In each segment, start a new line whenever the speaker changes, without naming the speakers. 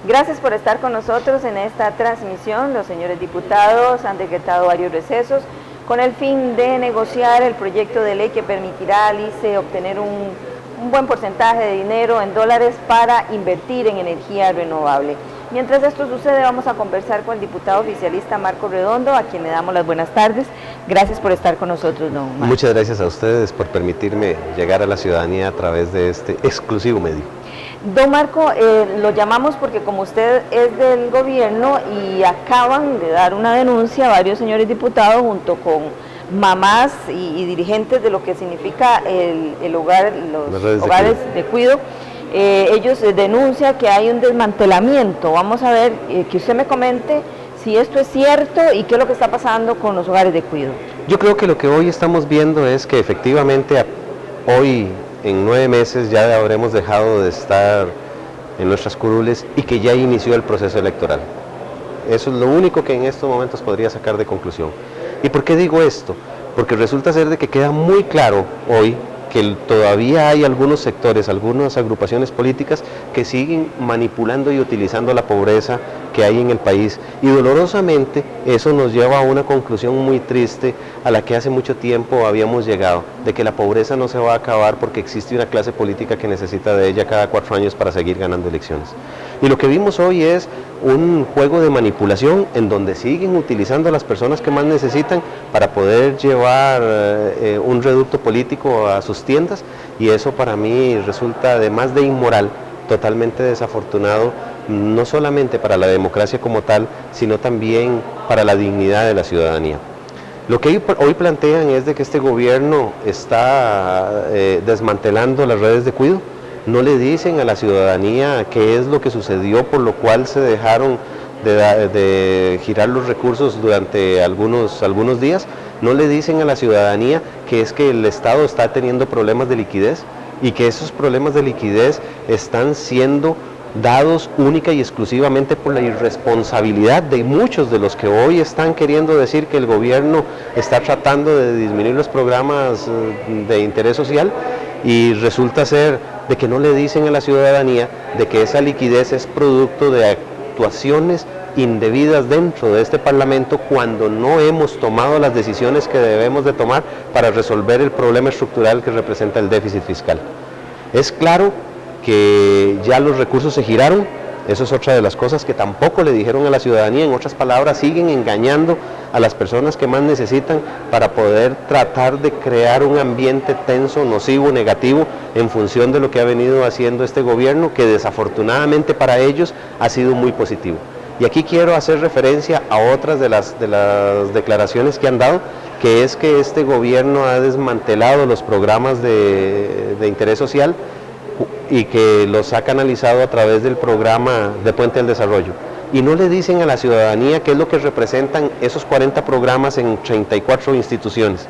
Gracias por estar con nosotros en esta transmisión. Los señores diputados han decretado varios recesos con el fin de negociar el proyecto de ley que permitirá al ICE obtener un buen porcentaje de dinero en dólares para invertir en energía renovable. Mientras esto sucede, vamos a conversar con el diputado oficialista Marco Redondo, a quien le damos las buenas tardes. Gracias por estar con nosotros, don Marco.
Muchas gracias a ustedes por permitirme llegar a la ciudadanía a través de este exclusivo medio.
Don Marco, lo llamamos porque como usted es del gobierno y acaban de dar una denuncia a varios señores diputados junto con mamás y dirigentes de lo que significa el hogar, los hogares de cuido. Ellos denuncian que hay un desmantelamiento. Vamos a ver, que usted me comente si esto es cierto y qué es lo que está pasando con los hogares de cuido.
Yo creo que lo que hoy estamos viendo es que efectivamente hoy, en 9 meses, ya habremos dejado de estar en nuestras curules y que ya inició el proceso electoral. Eso es lo único que en estos momentos podría sacar de conclusión. ¿Y por qué digo esto? Porque resulta ser de que queda muy claro hoy que todavía hay algunos sectores, algunas agrupaciones políticas que siguen manipulando y utilizando la pobreza que hay en el país, y dolorosamente eso nos lleva a una conclusión muy triste a la que hace mucho tiempo habíamos llegado, de que la pobreza no se va a acabar porque existe una clase política que necesita de ella cada 4 años para seguir ganando elecciones. Y lo que vimos hoy es un juego de manipulación en donde siguen utilizando a las personas que más necesitan para poder llevar un reducto político a sus tiendas, y eso para mí resulta, además de inmoral, totalmente desafortunado, no solamente para la democracia como tal, sino también para la dignidad de la ciudadanía. Lo que hoy plantean es de que este gobierno está desmantelando las redes de cuidado. No le dicen a la ciudadanía qué es lo que sucedió, por lo cual se dejaron de girar los recursos durante algunos días. No le dicen a la ciudadanía que es que el Estado está teniendo problemas de liquidez y que esos problemas de liquidez están siendo dados única y exclusivamente por la irresponsabilidad de muchos de los que hoy están queriendo decir que el gobierno está tratando de disminuir los programas de interés social, y resulta ser de que no le dicen a la ciudadanía de que esa liquidez es producto de actuaciones indebidas dentro de este Parlamento, cuando no hemos tomado las decisiones que debemos de tomar para resolver el problema estructural que representa el déficit fiscal. Es claro que ya los recursos se giraron. Eso es otra de las cosas que tampoco le dijeron a la ciudadanía. En otras palabras, siguen engañando a las personas que más necesitan para poder tratar de crear un ambiente tenso, nocivo, negativo, en función de lo que ha venido haciendo este gobierno, que desafortunadamente para ellos ha sido muy positivo. Y aquí quiero hacer referencia a otras de las declaraciones que han dado, que es que este gobierno ha desmantelado los programas de interés social y que los ha canalizado a través del programa de Puente al Desarrollo. Y no le dicen a la ciudadanía qué es lo que representan esos 40 programas en 34 instituciones,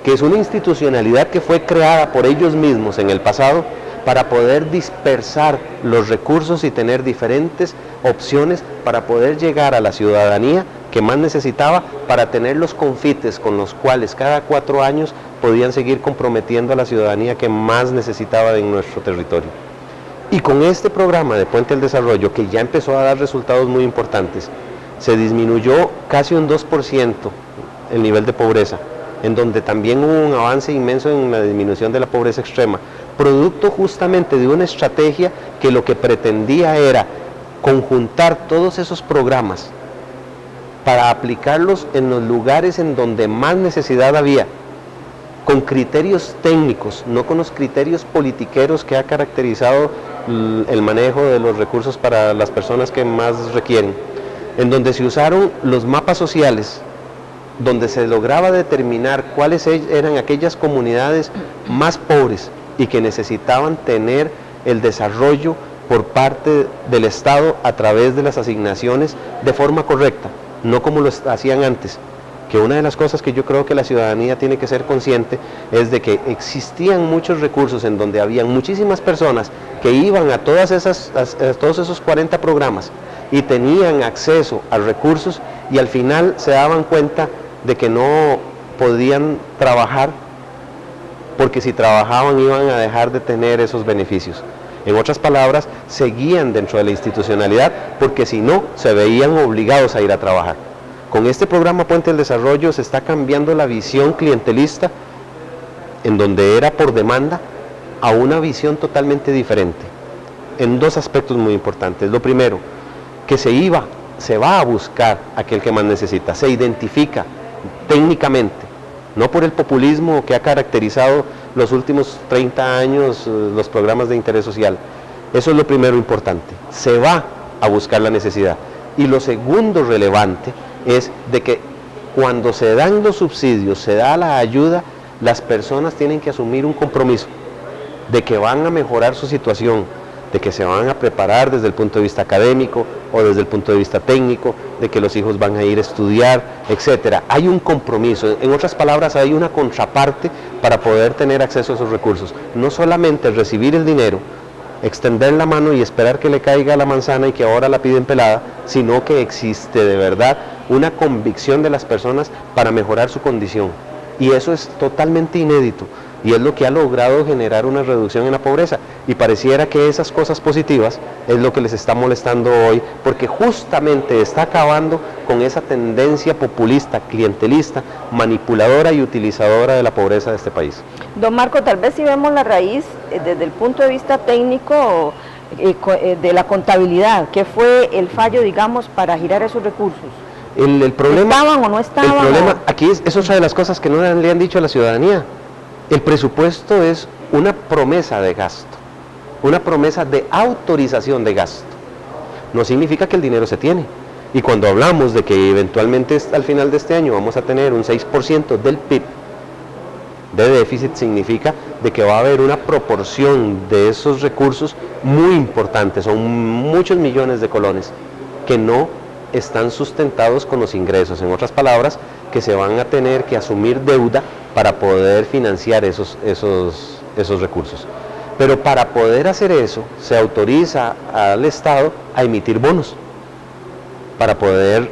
que es una institucionalidad que fue creada por ellos mismos en el pasado para poder dispersar los recursos y tener diferentes opciones para poder llegar a la ciudadanía que más necesitaba, para tener los confites con los cuales cada 4 años podían seguir comprometiendo a la ciudadanía que más necesitaba en nuestro territorio. Y con este programa de Puente al Desarrollo, que ya empezó a dar resultados muy importantes, se disminuyó casi un 2% el nivel de pobreza, en donde también hubo un avance inmenso en la disminución de la pobreza extrema, producto justamente de una estrategia que lo que pretendía era conjuntar todos esos programas para aplicarlos en los lugares en donde más necesidad había, con criterios técnicos, no con los criterios politiqueros que ha caracterizado el manejo de los recursos para las personas que más requieren, en donde se usaron los mapas sociales, donde se lograba determinar cuáles eran aquellas comunidades más pobres y que necesitaban tener el desarrollo por parte del Estado a través de las asignaciones de forma correcta, no como lo hacían antes. Que una de las cosas que yo creo que la ciudadanía tiene que ser consciente es de que existían muchos recursos en donde habían muchísimas personas que iban a todos esos 40 programas y tenían acceso a recursos, y al final se daban cuenta de que no podían trabajar porque si trabajaban iban a dejar de tener esos beneficios. En otras palabras, seguían dentro de la institucionalidad porque si no, se veían obligados a ir a trabajar. Con este programa Puente del Desarrollo se está cambiando la visión clientelista, en donde era por demanda, a una visión totalmente diferente, en dos aspectos muy importantes. Lo primero, que se va a buscar aquel que más necesita, se identifica técnicamente, no por el populismo que ha caracterizado los últimos 30 años los programas de interés social. Eso es lo primero importante, se va a buscar la necesidad. Y lo segundo relevante es de que cuando se dan los subsidios, se da la ayuda, las personas tienen que asumir un compromiso de que van a mejorar su situación, de que se van a preparar desde el punto de vista académico o desde el punto de vista técnico, de que los hijos van a ir a estudiar, etcétera. Hay un compromiso, en otras palabras, hay una contraparte para poder tener acceso a esos recursos. No solamente recibir el dinero, extender la mano y esperar que le caiga la manzana y que ahora la piden pelada, sino que existe de verdad una convicción de las personas para mejorar su condición. Y eso es totalmente inédito. Y es lo que ha logrado generar una reducción en la pobreza, y pareciera que esas cosas positivas es lo que les está molestando hoy, porque justamente está acabando con esa tendencia populista, clientelista, manipuladora y utilizadora de la pobreza de este país.
Don Marco, tal vez si vemos la raíz desde el punto de vista técnico de la contabilidad, ¿qué fue el fallo, digamos, para girar esos recursos?
El problema,
¿estaban o no estaban?
El problema aquí es otra de las cosas que no le han dicho a la ciudadanía. El presupuesto es una promesa de gasto, una promesa de autorización de gasto. No significa que el dinero se tiene. Y cuando hablamos de que eventualmente al final de este año vamos a tener un 6% del PIB de déficit, significa de que va a haber una proporción de esos recursos muy importante, son muchos millones de colones que no están sustentados con los ingresos. En otras palabras, que se van a tener que asumir deuda para poder financiar esos recursos. Pero para poder hacer eso, se autoriza al Estado a emitir bonos, para poder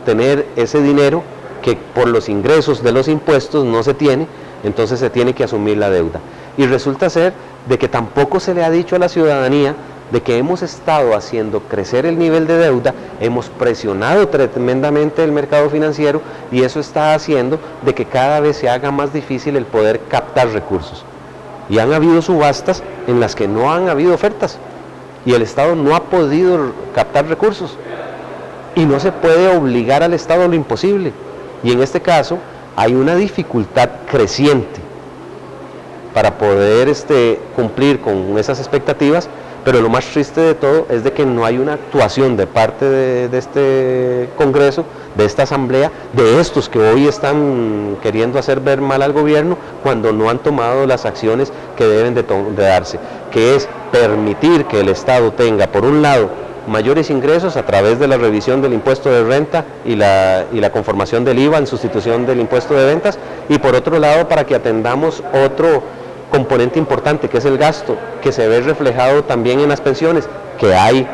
tener ese dinero que por los ingresos de los impuestos no se tiene, entonces se tiene que asumir la deuda. Y resulta ser de que tampoco se le ha dicho a la ciudadanía de que hemos estado haciendo crecer el nivel de deuda, hemos presionado tremendamente el mercado financiero y eso está haciendo de que cada vez se haga más difícil el poder captar recursos. Y han habido subastas en las que no han habido ofertas y el Estado no ha podido captar recursos. Y no se puede obligar al Estado a lo imposible. Y en este caso hay una dificultad creciente para poder cumplir con esas expectativas. Pero lo más triste de todo es de que no hay una actuación de parte de este Congreso, de esta Asamblea, de estos que hoy están queriendo hacer ver mal al gobierno cuando no han tomado las acciones que deben de darse, que es permitir que el Estado tenga, por un lado, mayores ingresos a través de la revisión del impuesto de renta y la conformación del IVA en sustitución del impuesto de ventas, y por otro lado para que atendamos otro componente importante que es el gasto, que se ve reflejado también en las pensiones, que hay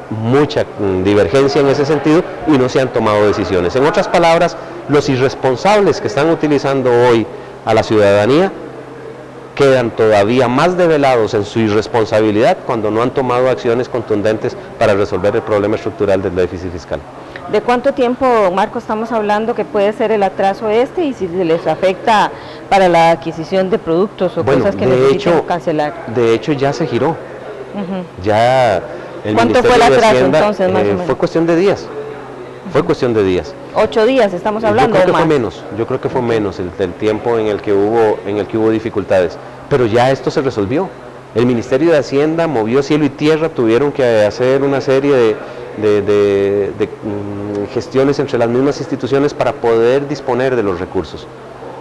mucha divergencia en ese sentido y no se han tomado decisiones. En otras palabras, los irresponsables que están utilizando hoy a la ciudadanía quedan todavía más develados en su irresponsabilidad cuando no han tomado acciones contundentes para resolver el problema estructural del déficit fiscal.
¿De cuánto tiempo, Marco, estamos hablando que puede ser el atraso y si se les afecta para la adquisición de productos o cosas que necesitan cancelar?
De hecho, ya se giró. Ya el
¿Cuánto fue el atraso entonces, más o menos?
Fue cuestión de días. Fue cuestión de días.
8 días estamos hablando.
Yo creo que fue menos. Yo creo que fue menos el tiempo en el que hubo dificultades. Pero ya esto se resolvió. El Ministerio de Hacienda movió cielo y tierra, tuvieron que hacer una serie de gestiones entre las mismas instituciones para poder disponer de los recursos,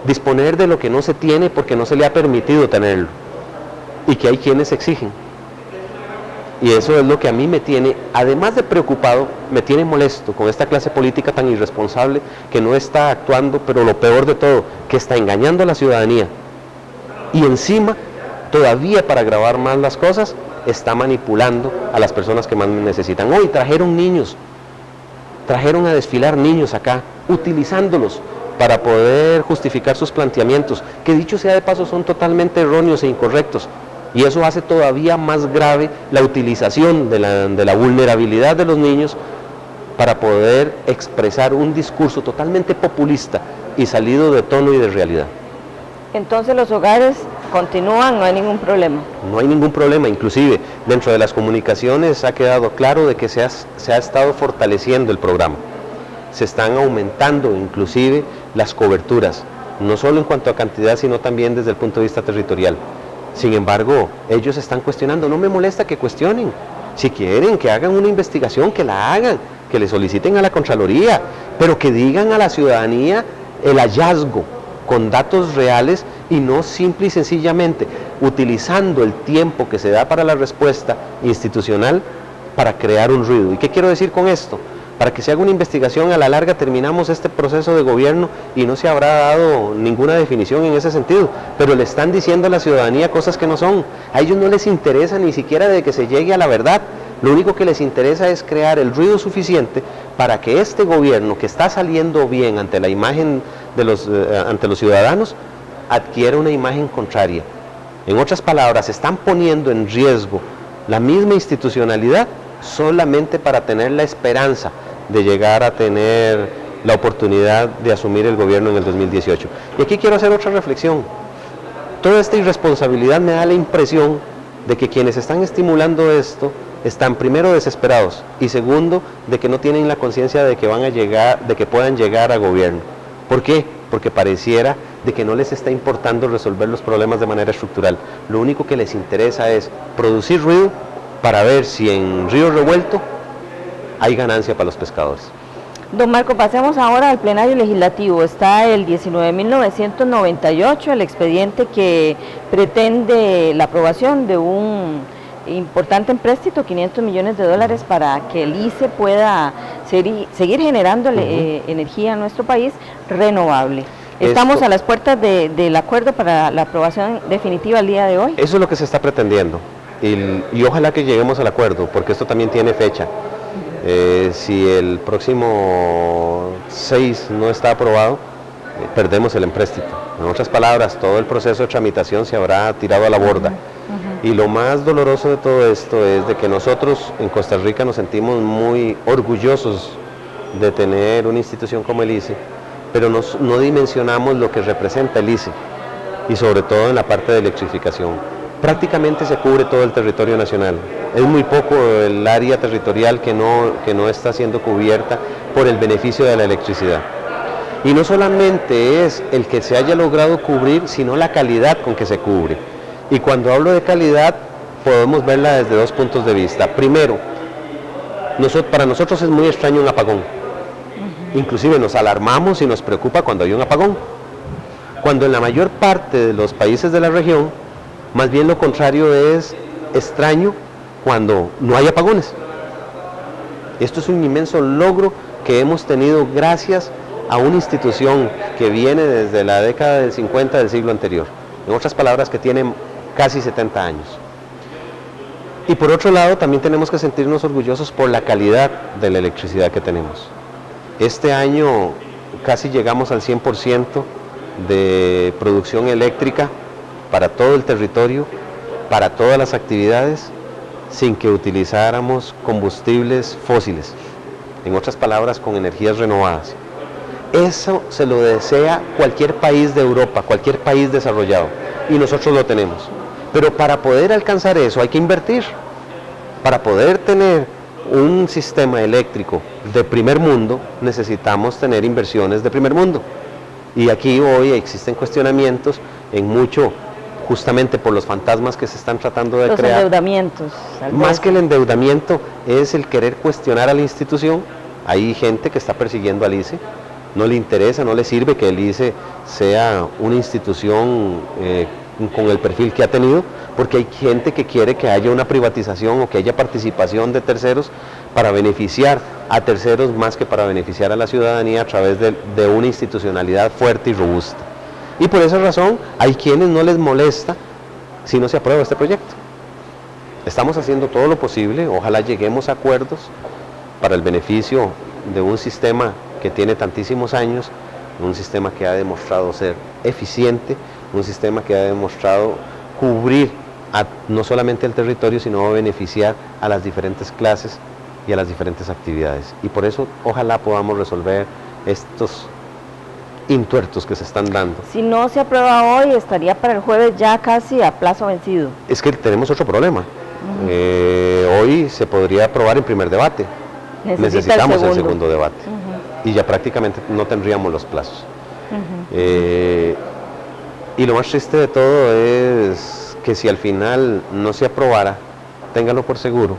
disponer de lo que no se tiene porque no se le ha permitido tenerlo y que hay quienes exigen. Y eso es lo que a mí me tiene, además de preocupado, me tiene molesto con esta clase política tan irresponsable que no está actuando, pero lo peor de todo, que está engañando a la ciudadanía y encima, todavía para agravar más las cosas, está manipulando a las personas que más necesitan. Hoy trajeron niños, trajeron a desfilar niños acá, utilizándolos para poder justificar sus planteamientos, que dicho sea de paso son totalmente erróneos e incorrectos. Y eso hace todavía más grave la utilización de la vulnerabilidad de los niños para poder expresar un discurso totalmente populista y salido de tono y de realidad.
Entonces los hogares continúan, no hay ningún problema.
No hay ningún problema, inclusive dentro de las comunicaciones ha quedado claro de que se ha estado fortaleciendo el programa. Se están aumentando inclusive las coberturas, no solo en cuanto a cantidad, sino también desde el punto de vista territorial. Sin embargo, ellos están cuestionando, no me molesta que cuestionen, si quieren que hagan una investigación, que la hagan, que le soliciten a la Contraloría, pero que digan a la ciudadanía el hallazgo con datos reales y no simple y sencillamente utilizando el tiempo que se da para la respuesta institucional para crear un ruido. ¿Y qué quiero decir con esto? Para que se haga una investigación, a la larga terminamos este proceso de gobierno y no se habrá dado ninguna definición en ese sentido, pero le están diciendo a la ciudadanía cosas que no son. A ellos no les interesa ni siquiera de que se llegue a la verdad, lo único que les interesa es crear el ruido suficiente para que este gobierno, que está saliendo bien ante la imagen ante los ciudadanos, adquiera una imagen contraria. En otras palabras, están poniendo en riesgo la misma institucionalidad solamente para tener la esperanza de llegar a tener la oportunidad de asumir el gobierno en el 2018. Y aquí quiero hacer otra reflexión. Toda esta irresponsabilidad me da la impresión de que quienes están estimulando esto están primero desesperados y segundo de que no tienen la conciencia de que puedan llegar a gobierno. ¿Por qué? Porque pareciera de que no les está importando resolver los problemas de manera estructural. Lo único que les interesa es producir ruido para ver si en Río Revuelto hay ganancia para los pescadores.
Don Marco, pasemos ahora al plenario legislativo. Está el 19.998, el expediente que pretende la aprobación de un importante empréstito, 500 millones de dólares, para que el ICE pueda seguir generando energía en nuestro país renovable. Estamos a las puertas del acuerdo para la aprobación definitiva el día de hoy.
Eso es lo que se está pretendiendo y ojalá que lleguemos al acuerdo, porque esto también tiene fecha. Si el próximo 6 no está aprobado, perdemos el empréstito. En otras palabras, todo el proceso de tramitación se habrá tirado a la borda. Y lo más doloroso de todo esto es de que nosotros en Costa Rica nos sentimos muy orgullosos de tener una institución como el ICE, pero no dimensionamos lo que representa el ICE, y sobre todo en la parte de electrificación. Prácticamente se cubre todo el territorio nacional. Es muy poco el área territorial que no está siendo cubierta por el beneficio de la electricidad. Y no solamente es el que se haya logrado cubrir, sino la calidad con que se cubre. Y cuando hablo de calidad, podemos verla desde dos puntos de vista. Primero, para nosotros es muy extraño un apagón. Inclusive nos alarmamos y nos preocupa cuando hay un apagón. Cuando en la mayor parte de los países de la región, más bien lo contrario es extraño cuando no hay apagones. Esto es un inmenso logro que hemos tenido gracias a una institución que viene desde la década del 50 del siglo anterior. En otras palabras, que tiene casi 70 años. Y por otro lado, también tenemos que sentirnos orgullosos por la calidad de la electricidad que tenemos. Este año casi llegamos al 100% de producción eléctrica para todo el territorio, para todas las actividades, sin que utilizáramos combustibles fósiles. En otras palabras, con energías renovadas. Eso se lo desea cualquier país de Europa, cualquier país desarrollado, y nosotros lo tenemos. Pero para poder alcanzar eso hay que invertir. Para poder tener un sistema eléctrico de primer mundo, necesitamos tener inversiones de primer mundo. Y aquí hoy existen cuestionamientos en mucho, justamente por los fantasmas que se están tratando de crear.
Los endeudamientos.
Más que el endeudamiento es el querer cuestionar a la institución. Hay gente que está persiguiendo al ICE. No le interesa, no le sirve que el ICE sea una institución con el perfil que ha tenido, porque hay gente que quiere que haya una privatización o que haya participación de terceros para beneficiar a terceros más que para beneficiar a la ciudadanía a través de una institucionalidad fuerte y robusta. Y por esa razón hay quienes no les molesta si no se aprueba este proyecto. Estamos haciendo todo lo posible, ojalá lleguemos a acuerdos para el beneficio de un sistema que tiene tantísimos años, un sistema que ha demostrado ser eficiente, un sistema que ha demostrado cubrir no solamente al territorio, sino va a beneficiar a las diferentes clases y a las diferentes actividades. Y por eso ojalá podamos resolver estos intuertos que se están dando.
Si no se aprueba hoy, estaría para el jueves ya casi a plazo vencido.
Es que tenemos otro problema. Hoy se podría aprobar en primer debate. Necesitamos el segundo debate. Y ya prácticamente no tendríamos los plazos. Y lo más triste de todo es que si al final no se aprobara, ténganlo por seguro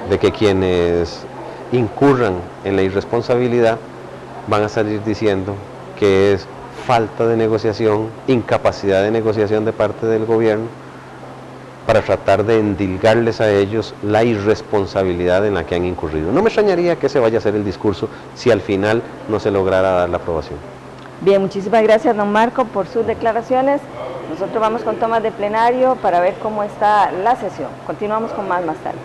de que quienes incurran en la irresponsabilidad van a salir diciendo que es falta de negociación, incapacidad de negociación de parte del gobierno para tratar de endilgarles a ellos la irresponsabilidad en la que han incurrido. No me extrañaría que ese vaya a ser el discurso si al final no se lograra dar la aprobación.
Bien, muchísimas gracias, don Marco, por sus declaraciones. Nosotros vamos con tomas de plenario para ver cómo está la sesión. Continuamos con más tarde.